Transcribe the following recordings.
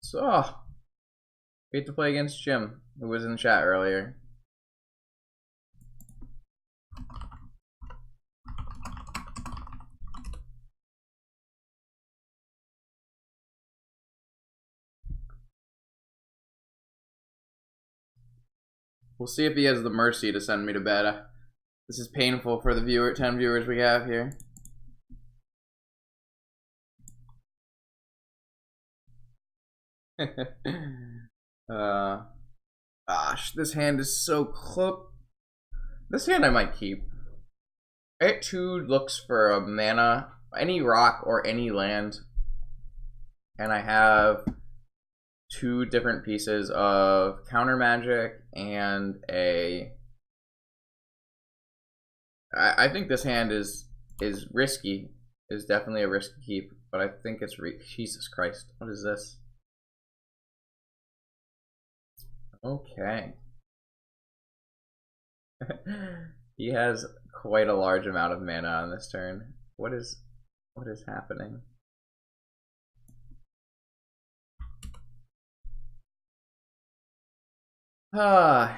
So, get to play against Jim, who was in the chat earlier. We'll see if he has the mercy to send me to bed. This is painful for the 10 viewers we have here. Gosh, this hand is so close. This hand I might keep. I get 2 looks for a mana, any rock or any land, and I have 2 different pieces of counter magic and a. I think this hand is risky. Is definitely a risky keep, but I think it's Jesus Christ. What is this? Okay. He has quite a large amount of mana on this turn. What is happening? I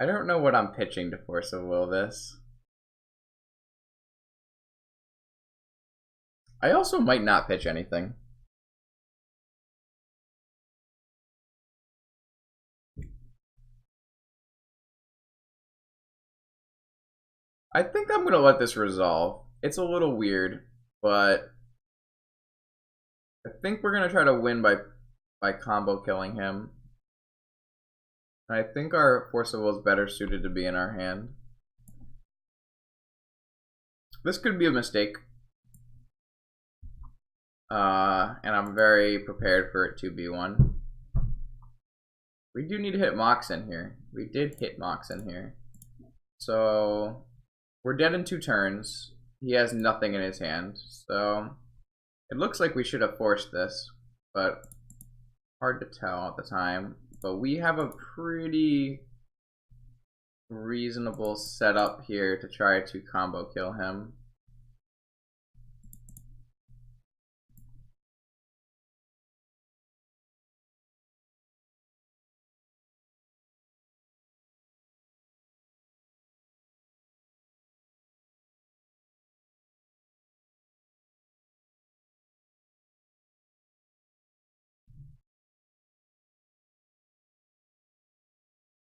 don't know what I'm pitching to Force of Will this. I also might not pitch anything. I think I'm gonna let this resolve. It's a little weird, but I think we're gonna try to win by combo killing him. I think our Force of Will is better suited to be in our hand. This could be a mistake. And I'm very prepared for it to be one. We do need to hit Mox in here. We did hit Mox in here. So, we're dead in 2 turns. He has nothing in his hand. So, it looks like we should have forced this, but hard to tell at the time. But we have a pretty reasonable setup here to try to combo kill him.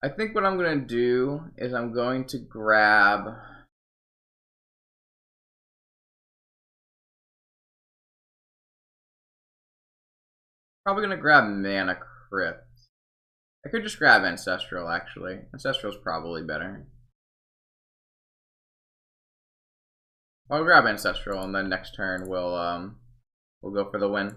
I think what I'm going to do is I'm going to grab. Probably going to grab Mana Crypt. I could just grab Ancestral, actually. Ancestral's probably better. I'll grab Ancestral, and then next turn we'll go for the win.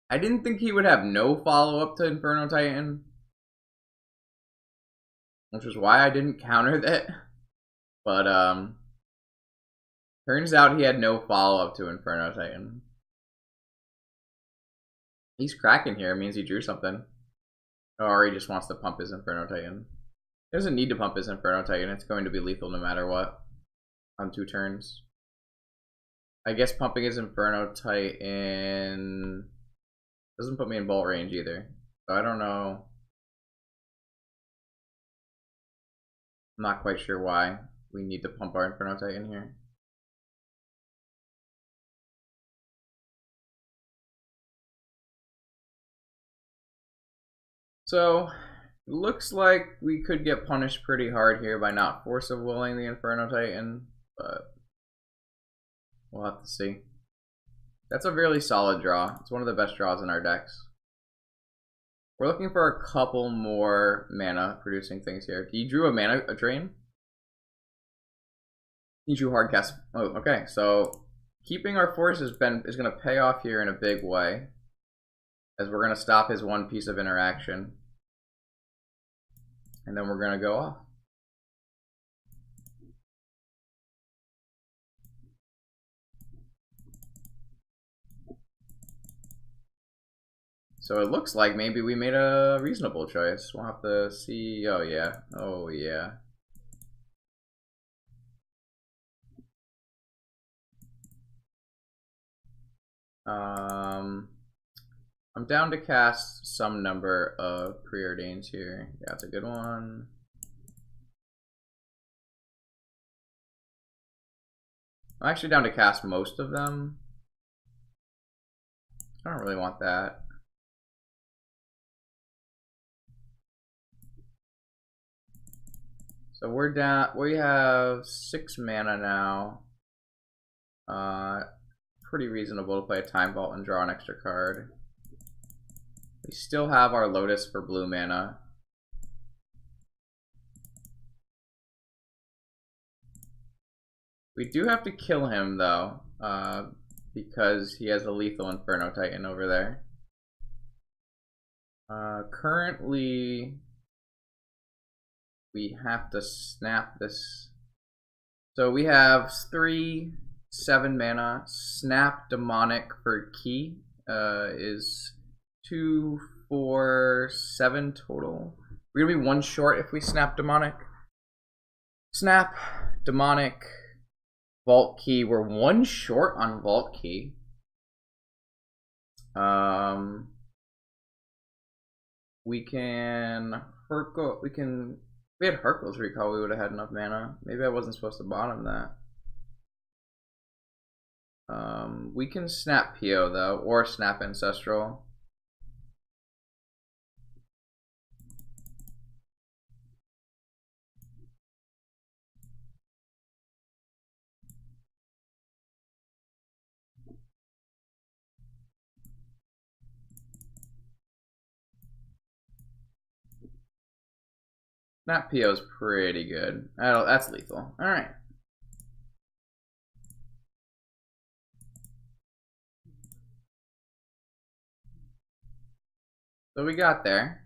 I didn't think he would have no follow-up to Inferno Titan, which is why I didn't counter that. But turns out he had no follow-up to Inferno Titan. He's cracking here. It means he drew something. Or he just wants to pump his Inferno Titan. He doesn't need to pump his Inferno Titan. It's going to be lethal no matter what on 2 turns. I guess pumping his Inferno Titan doesn't put me in bolt range either. So I don't know. I'm not quite sure why we need to pump our Inferno Titan here. So, it looks like we could get punished pretty hard here by not Force of Willing the Inferno Titan, but we'll have to see. That's a really solid draw. It's one of the best draws in our decks. We're looking for a couple more mana producing things here. He drew a drain. He drew hard cast. Oh, okay. So keeping our force is going to pay off here in a big way, as we're going to stop his 1 piece of interaction, and then we're going to go off. So it looks like maybe we made a reasonable choice. We'll have to see. Oh yeah. Oh yeah. I'm down to cast some number of preordains here. Yeah, that's a good one. I'm actually down to cast most of them. I don't really want that. So we're down. We have 6 mana now. Pretty reasonable to play a Time Vault and draw an extra card. We still have our Lotus for blue mana. We do have to kill him though, because he has a lethal Inferno Titan over there. Currently, we have to snap this. So we have 3 7 mana. Snap Demonic for key is 2, 4, 7 total. We're gonna be 1 short if we snap Demonic. Snap Demonic. Vault Key. We're 1 short on Vault Key. We can Hercule. We can. If we had Hercule's Recall, we would have had enough mana. Maybe I wasn't supposed to bottom that. We can snap Pio though, or snap Ancestral. Snap Pio's pretty good. That's lethal. All right. So we got there.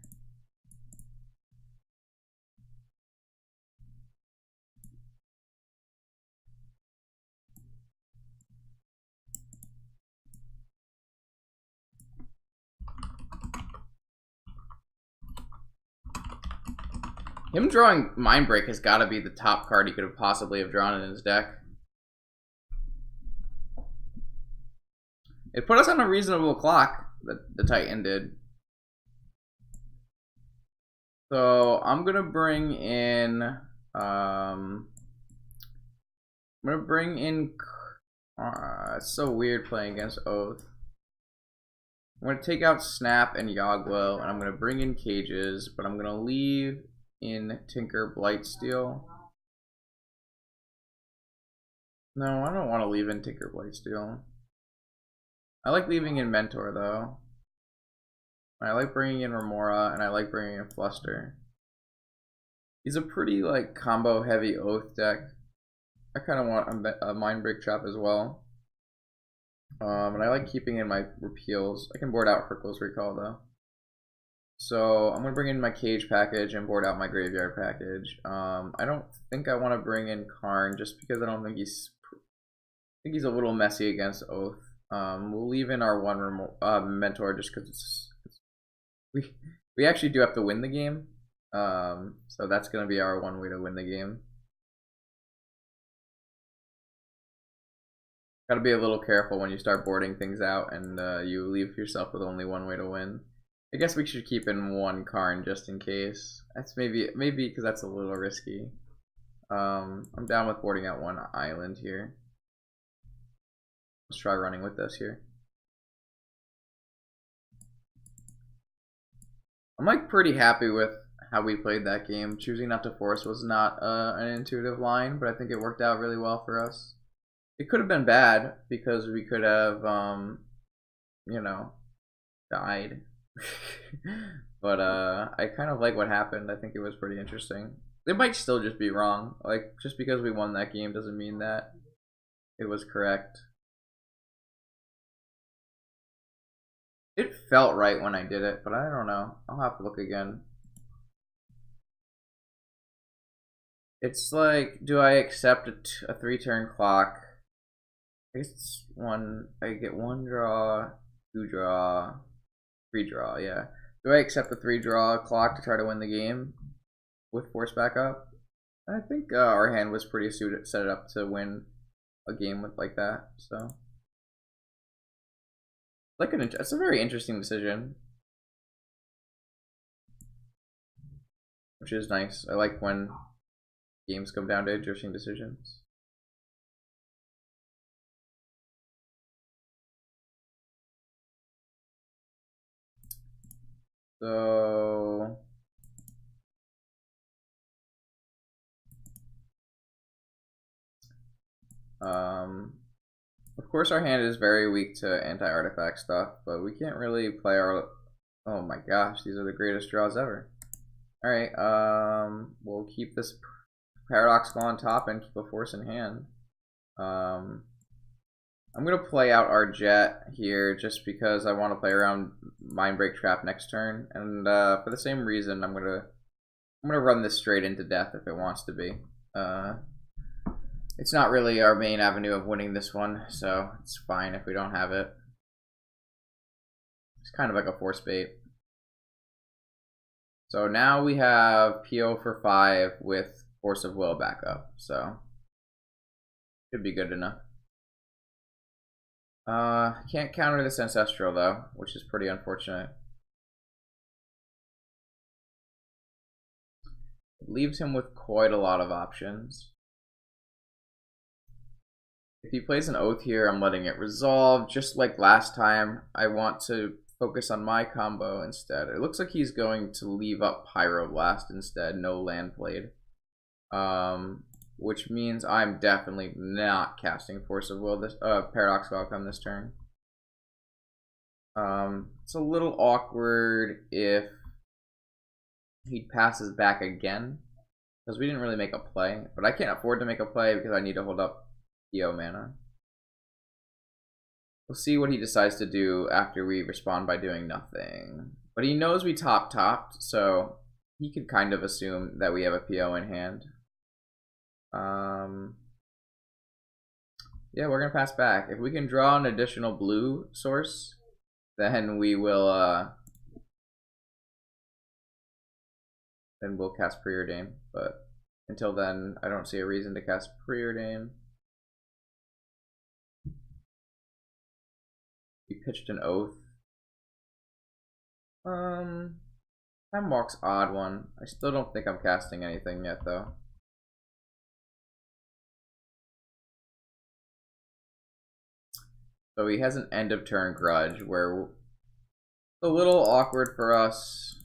Him drawing Mindbreak has got to be the top card he could have possibly have drawn in his deck. It put us on a reasonable clock, the Titan did. So I'm gonna bring in. It's so weird playing against Oath. I'm gonna take out Snap and Yogwell, and I'm gonna bring in Cages, but I'm gonna leave in Tinker Blightsteel. No, I don't want to leave in Tinker Blightsteel. I like leaving in Mentor though. I like bringing in Remora, and I like bringing in Fluster. He's a pretty like combo heavy Oath deck. I kind of want a Mindbreak Trap as well. And I like keeping in my repeals. I can board out Hercule's Recall though. So I'm gonna bring in my Cage package and board out my Graveyard package. I don't think I want to bring in Karn just because I don't think he's. I think he's a little messy against Oath. We'll leave in our one Mentor just because we actually do have to win the game. So that's gonna be our one way to win the game. Gotta be a little careful when you start boarding things out and you leave yourself with only one way to win. I guess we should keep in 1 Karn just in case. That's maybe because that's a little risky. I'm down with boarding out 1 island here. Let's try running with this here. I'm like pretty happy with how we played that game. Choosing not to force was not an intuitive line, but I think it worked out really well for us. It could have been bad because we could have, you know, died. But I kind of like what happened. I think it was pretty interesting. It might still just be wrong. Like, just because we won that game doesn't mean that it was correct. It felt right when I did it, but I don't know. I'll have to look again. It's like, do I accept a 3-turn clock? I guess it's 1. I get 1 draw, 2 draw. 3-draw, yeah. Do I accept the 3-draw clock to try to win the game with force back up? I think our hand was pretty suited, set it up to win a game with like that. So, it's a very interesting decision, which is nice. I like when games come down to interesting decisions. So, of course our hand is very weak to anti-artifact stuff, but we can't really play our... Oh my gosh, these are the greatest draws ever. Alright, we'll keep this Paradoxical on top and keep a force in hand. I'm going to play out our jet here just because I want to play around Mindbreak Trap next turn. And for the same reason, I'm going to run this straight into death if it wants to be. It's not really our main avenue of winning this one, so it's fine if we don't have it. It's kind of like a force bait. So now we have PO for 5 with Force of Will backup, so should be good enough. Can't counter this Ancestral though, which is pretty unfortunate. It leaves him with quite a lot of options. If he plays an Oath here, I'm letting it resolve. Just like last time, I want to focus on my combo instead. It looks like he's going to leave up Pyroblast instead, no land played. Which means I'm definitely not casting Force of Will this Paradoxical Outcome this turn. It's a little awkward if he passes back again, because we didn't really make a play. But I can't afford to make a play because I need to hold up PO mana. We'll see what he decides to do after we respond by doing nothing. But he knows we topped, so he could kind of assume that we have a PO in hand. Yeah, we're gonna pass back. If we can draw an additional blue source, then we will then we'll cast Preordain. But until then, I don't see a reason to cast Preordain. He pitched an Oath. Time Walk's odd one. I still don't think I'm casting anything yet though. So he has an end of turn Grudge where it's a little awkward for us,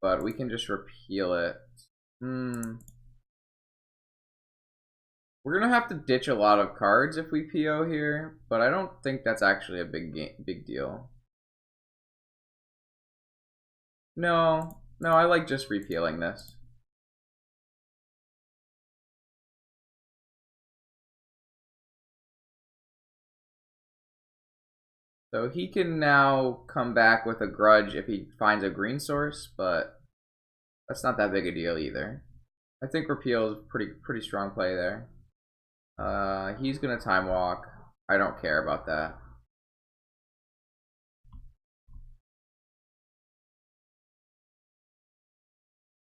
but we can just repeal it. We're gonna have to ditch a lot of cards if we PO here, but I don't think that's actually a big deal. No, I like just repealing this. So he can now come back with a Grudge if he finds a green source, but that's not that big a deal either. I think repeal is pretty strong play there. He's gonna Time Walk. I don't care about that.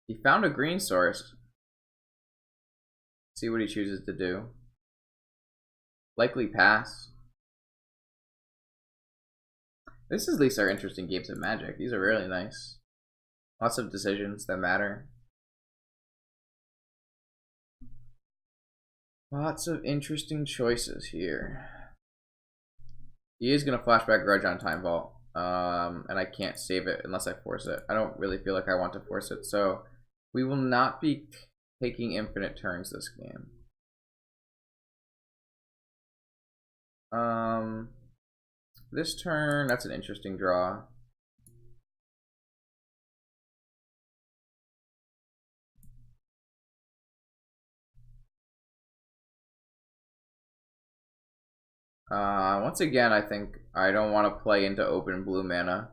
He found a green source. See what he chooses to do. Likely pass. This is at least our interesting games of Magic. These are really nice. Lots of decisions that matter. Lots of interesting choices here. He is going to Flashback Grudge on Time Vault. And I can't save it unless I force it. I don't really feel like I want to force it. So we will not be taking infinite turns this game. This turn, that's an interesting draw. Once again, I think I don't want to play into open blue mana.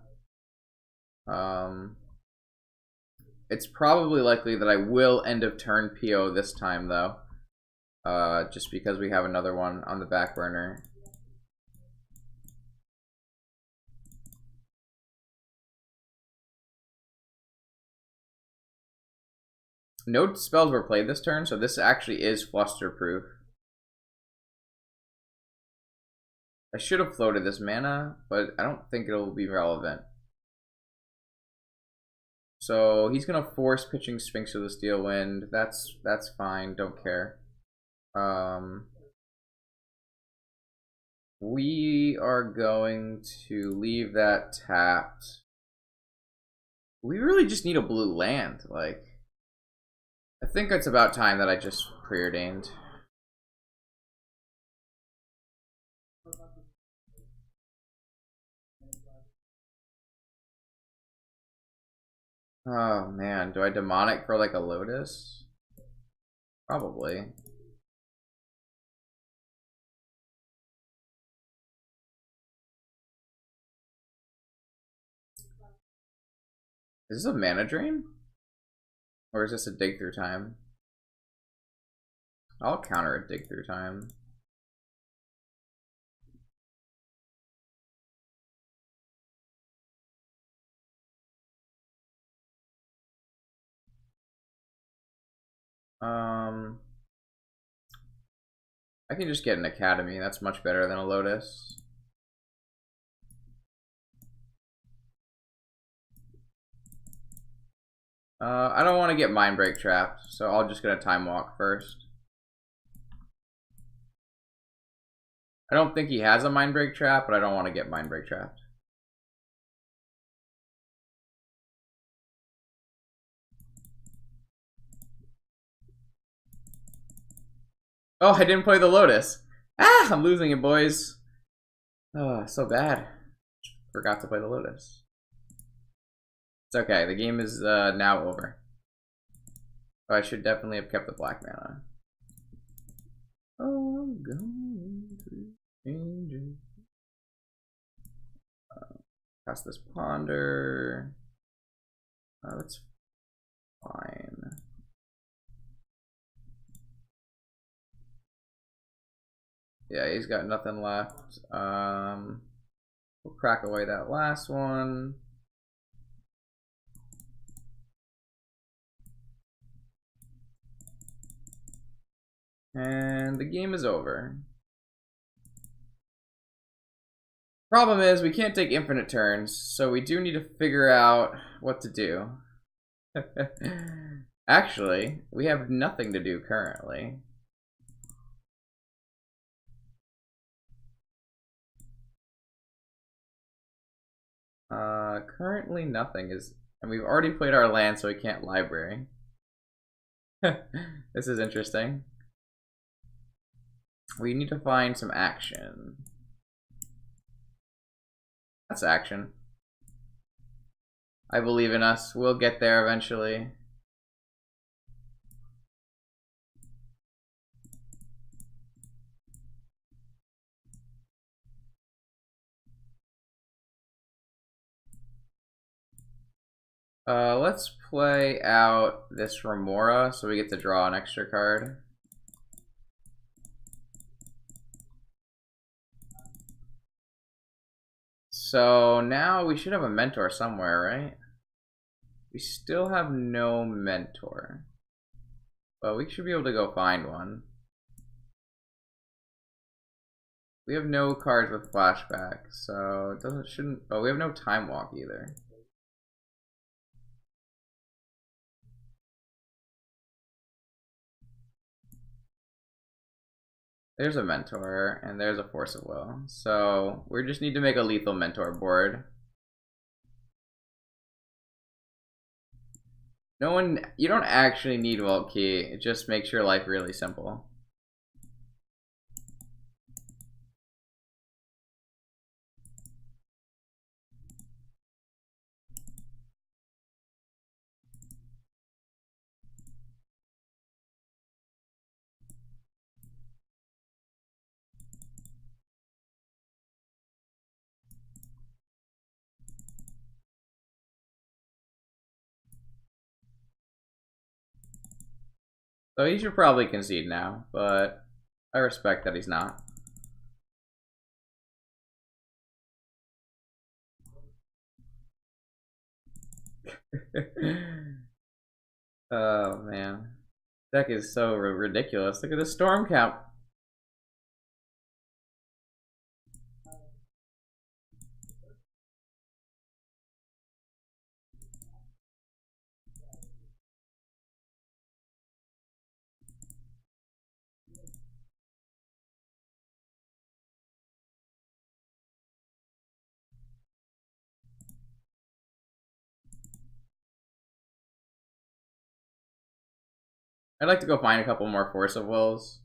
It's probably likely that I will end of turn PO this time, though. Just because we have another one on the back burner. No spells were played this turn, so this actually is fluster proof. I should have floated this mana, but I don't think it'll be relevant. So he's gonna force pitching Sphinx of the Steel Wind. That's fine. Don't care. We are going to leave that tapped. We really just need a blue land. Like, I think it's about time that I just preordained. Oh man, do I demonic for like a Lotus? Probably. Is this a mana drain? Or is this a dig through time? I'll counter a dig through time. I can just get an Academy. That's much better than a Lotus. I don't want to get Mind Break trapped, so I'll just get a Time Walk first. I don't think he has a Mind Break trap, but I don't want to get Mind Break trapped. Oh, I didn't play the Lotus. Ah, I'm losing it, boys. Oh, so bad. Forgot to play the Lotus. It's okay. The game is now over. Oh, I should definitely have kept the black mana. Oh, I'm going to change it. Pass this Ponder. That's fine. Yeah, he's got nothing left. We'll crack away that last one. And the game is over. Problem is, we can't take infinite turns, so we do need to figure out what to do. Actually, we have nothing to do currently. Currently nothing is, and we've already played our land, so we can't library. This is interesting. We need to find some action. That's action. I believe in us. We'll get there eventually. Let's play out this Remora so we get to draw an extra card. So now we should have a mentor somewhere, right? We still have no mentor. But we should be able to go find one. We have no cards with flashback, so it shouldn't. Oh, we have no time walk either. There's a mentor, and there's a force of will. So we just need to make a lethal mentor board. You don't actually need Vault Key. It just makes your life really simple. So he should probably concede now, but I respect that he's not. Oh man. Deck is so ridiculous. Look at the storm count. I'd like to go find a couple more Force of Wills.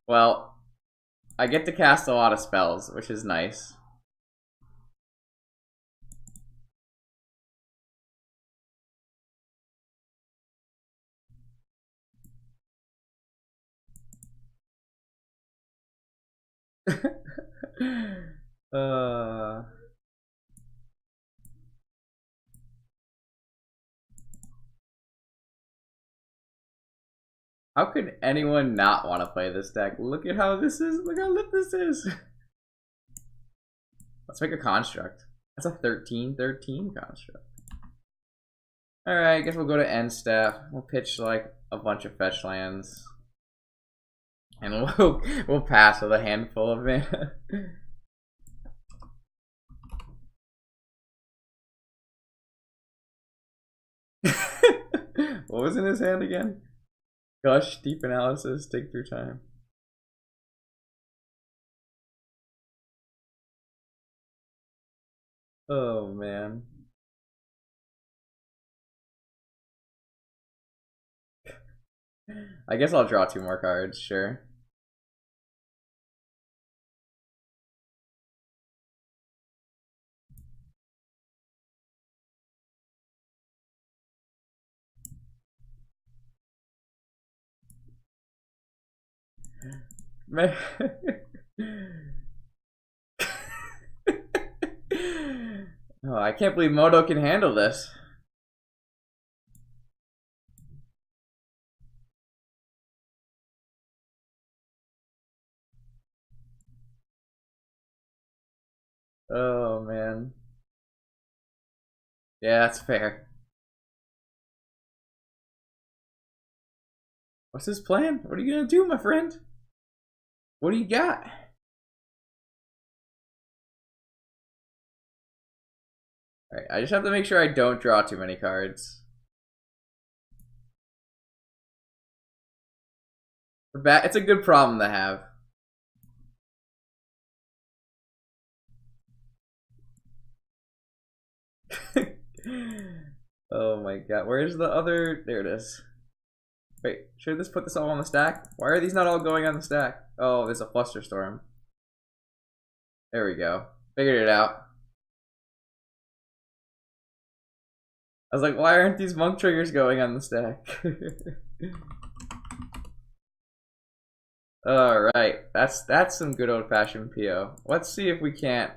Well, I get to cast a lot of spells, which is nice. uh, how could anyone not want to play this deck? Look at how this is. Look how lit this is. Let's make a construct. That's a 13/13 construct. Alright, I guess we'll go to end step. We'll pitch like a bunch of fetch lands. And we'll pass with a handful of mana. What was in his hand again? Gush, deep analysis, take through time. Oh man. I guess I'll draw 2 more cards, sure. Oh, I can't believe Moto can handle this. Oh man. Yeah, that's fair. What's his plan? What are you gonna do, my friend? What do you got? Alright, I just have to make sure I don't draw too many cards. It's a good problem to have. Oh my god, where's the other? There it is. Wait, should this put this all on the stack? Why are these not all going on the stack? Oh, there's a Flusterstorm. There we go. Figured it out. I was like, why aren't these monk triggers going on the stack? Alright, that's some good old-fashioned PO. Let's see if we can't